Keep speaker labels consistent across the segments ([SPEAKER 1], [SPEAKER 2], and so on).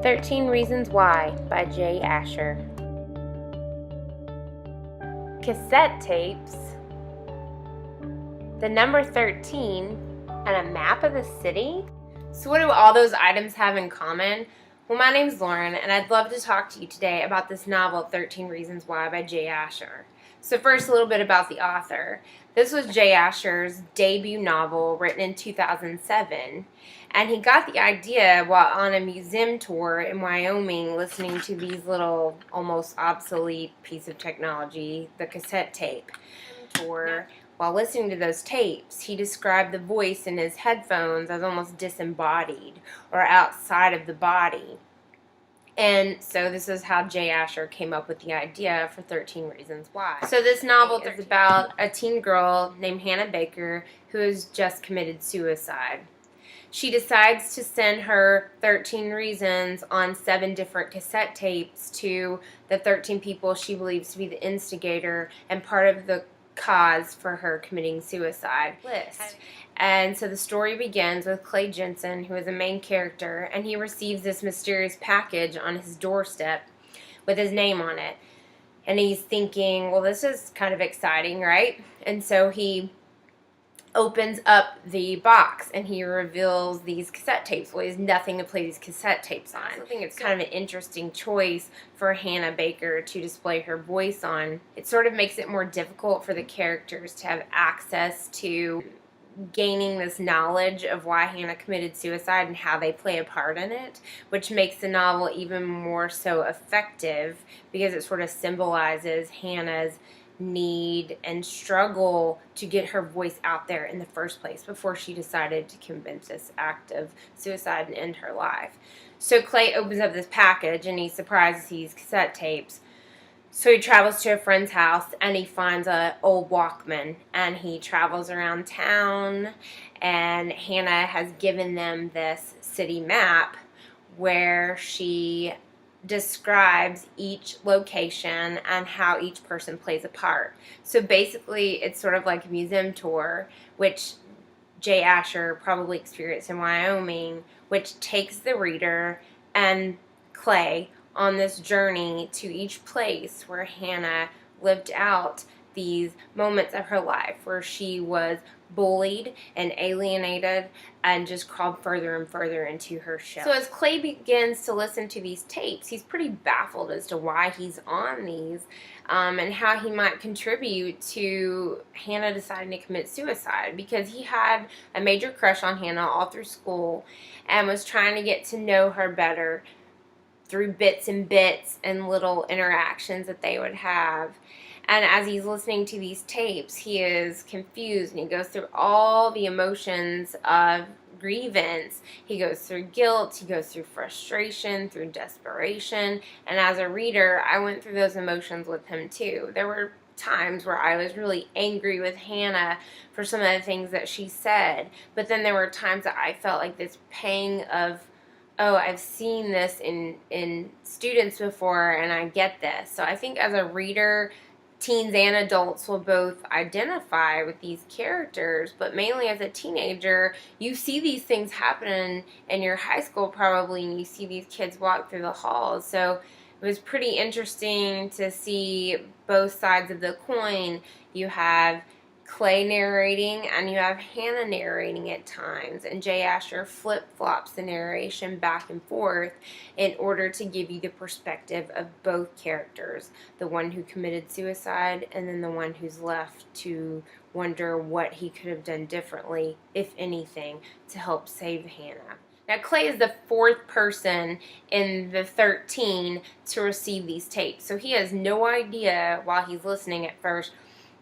[SPEAKER 1] 13 Reasons Why by Jay Asher. Cassette tapes, the number 13, and a map of the city? So what do all those items have in common? Well, my name's Lauren, and I'd love to talk to you today about this novel, 13 Reasons Why by Jay Asher. So first, a little bit about the author. This was Jay Asher's debut novel, written in 2007, and he got the idea while on a museum tour in Wyoming, listening to these little, almost obsolete piece of technology, the cassette tape tour. While listening to those tapes, he described the voice in his headphones as almost disembodied or outside of the body. And so this is how Jay Asher came up with the idea for 13 Reasons Why. So this novel is about a teen girl named Hannah Baker who has just committed suicide. She decides to send her 13 reasons on 7 different cassette tapes to the 13 people she believes to be the instigator and part of the cause for her committing suicide list. And so the story begins with Clay Jensen, who is a main character, and he receives this mysterious package on his doorstep with his name on it. And he's thinking, well, this is kind of exciting, right? And so he opens up the box and he reveals these cassette tapes. Well, he has nothing to play these cassette tapes on. I think it's kind of an interesting choice for Hannah Baker to display her voice on. It sort of makes it more difficult for the characters to have access to gaining this knowledge of why Hannah committed suicide and how they play a part in it, which makes the novel even more so effective because it sort of symbolizes Hannah's need and struggle to get her voice out there in the first place before she decided to commit this act of suicide and end her life. So Clay opens up this package and he's surprised to see these cassette tapes. So he travels to a friend's house and he finds an old Walkman and he travels around town, and Hannah has given them this city map where she describes each location and how each person plays a part. So basically it's sort of like a museum tour, which Jay Asher probably experienced in Wyoming, which takes the reader and Clay on this journey to each place where Hannah lived out these moments of her life where she was bullied and alienated and just crawled further and further into her shell. So as Clay begins to listen to these tapes, he's pretty baffled as to why he's on these and how he might contribute to Hannah deciding to commit suicide, because he had a major crush on Hannah all through school and was trying to get to know her better through bits and little interactions that they would have. And as he's listening to these tapes, he is confused and he goes through all the emotions of grievance. He goes through guilt, he goes through frustration, through desperation. And as a reader, I went through those emotions with him too. There were times where I was really angry with Hannah for some of the things that she said. But then there were times that I felt like this pang of, oh, I've seen this in students before and I get this. So I think as a reader, teens and adults will both identify with these characters, but mainly as a teenager, you see these things happen in your high school probably, and you see these kids walk through the halls. So it was pretty interesting to see both sides of the coin. You have Clay narrating and you have Hannah narrating at times, and Jay Asher flip-flops the narration back and forth in order to give you the perspective of both characters, the one who committed suicide and then the one who's left to wonder what he could have done differently, if anything, to help save Hannah. Now, Clay is the 4th person in the 13 to receive these tapes, so he has no idea while he's listening at first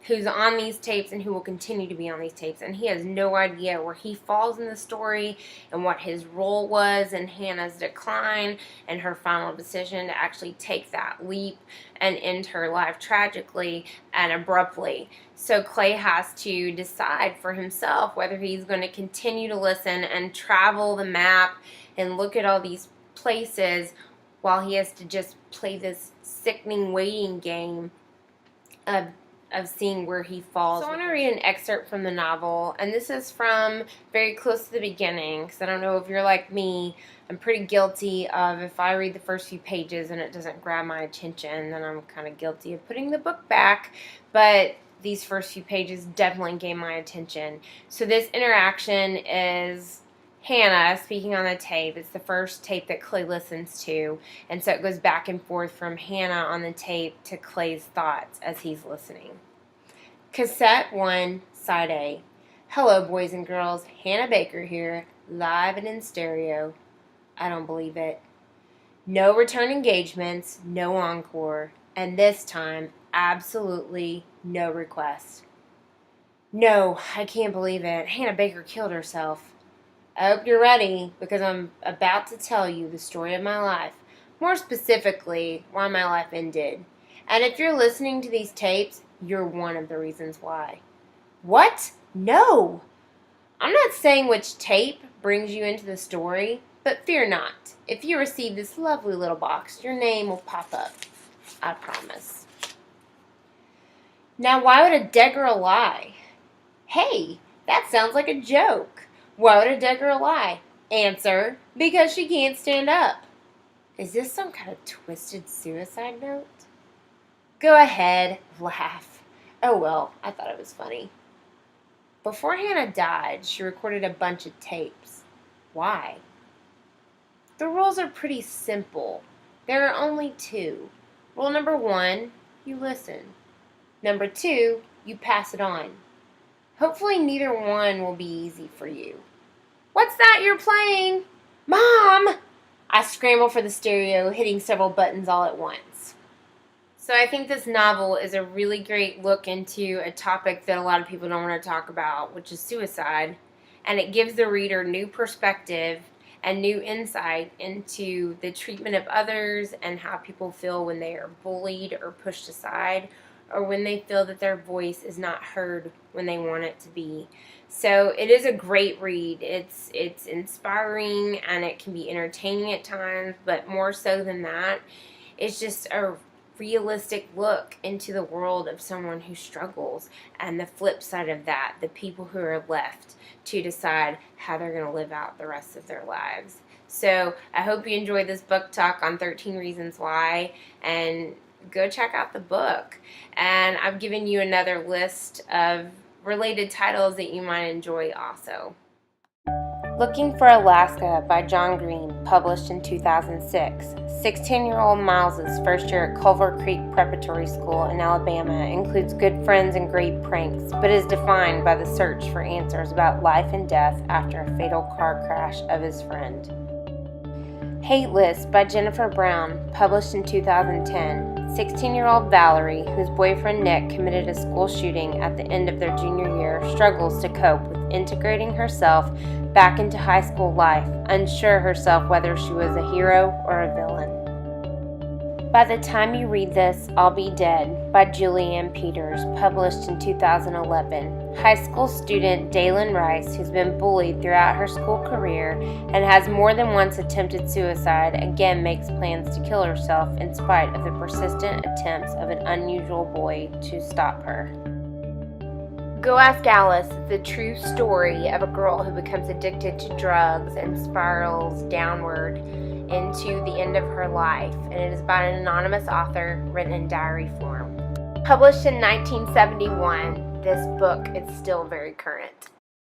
[SPEAKER 1] who's on these tapes and who will continue to be on these tapes, and he has no idea where he falls in the story and what his role was in Hannah's decline and her final decision to actually take that leap and end her life tragically and abruptly. So Clay has to decide for himself whether he's going to continue to listen and travel the map and look at all these places while he has to just play this sickening waiting game of of seeing where he falls. So I want to read an excerpt from the novel, and this is from very close to the beginning, because I don't know if you're like me, I'm pretty guilty of if I read the first few pages and it doesn't grab my attention, then I'm kind of guilty of putting the book back, but these first few pages definitely gained my attention. So this interaction is Hannah speaking on the tape. It's the first tape that Clay listens to, and so it goes back and forth from Hannah on the tape to Clay's thoughts as he's listening. Cassette 1, Side A. Hello, boys and girls. Hannah Baker here, live and in stereo. I don't believe it. No return engagements, no encore, and this time, absolutely no request. No, I can't believe it. Hannah Baker killed herself. I hope you're ready, because I'm about to tell you the story of my life. More specifically, why my life ended. And if you're listening to these tapes, you're one of the reasons why. What? No! I'm not saying which tape brings you into the story, but fear not. If you receive this lovely little box, your name will pop up. I promise. Now, why would a dead girl lie? Hey, that sounds like a joke. Why would a dead girl lie? Answer, because she can't stand up. Is this some kind of twisted suicide note? Go ahead, laugh. Oh well, I thought it was funny. Before Hannah died, she recorded a bunch of tapes. Why? The rules are pretty simple. There are only 2. Rule number 1, you listen. Number 2, you pass it on. Hopefully neither one will be easy for you. What's that you're playing? Mom! I scramble for the stereo, hitting several buttons all at once. So I think this novel is a really great look into a topic that a lot of people don't want to talk about, which is suicide. And it gives the reader new perspective and new insight into the treatment of others and how people feel when they are bullied or pushed aside, or when they feel that their voice is not heard when they want it to be. So it is a great read. It's inspiring and it can be entertaining at times, but more so than that, it's just a realistic look into the world of someone who struggles, and the flip side of that, the people who are left to decide how they're going to live out the rest of their lives. So I hope you enjoyed this book talk on 13 Reasons Why, and go check out the book. And I've given you another list of related titles that you might enjoy also. Looking for Alaska by John Green, published in 2006. 16-year-old Miles's first year at Culver Creek Preparatory School in Alabama includes good friends and great pranks, but is defined by the search for answers about life and death after a fatal car crash of his friend. Hate List by Jennifer Brown, published in 2010. 16-year-old Valerie, whose boyfriend Nick committed a school shooting at the end of their junior year, struggles to cope with integrating herself back into high school life, unsure herself whether she was a hero or a villain. By the Time You Read This, I'll Be Dead by Julianne Peters, published in 2011. High school student Daylin Rice, who's been bullied throughout her school career and has more than once attempted suicide, again makes plans to kill herself in spite of the persistent attempts of an unusual boy to stop her. Go Ask Alice is the true story of a girl who becomes addicted to drugs and spirals downward into the end of her life, and it is by an anonymous author written in diary form. Published in 1971, this book is still very current.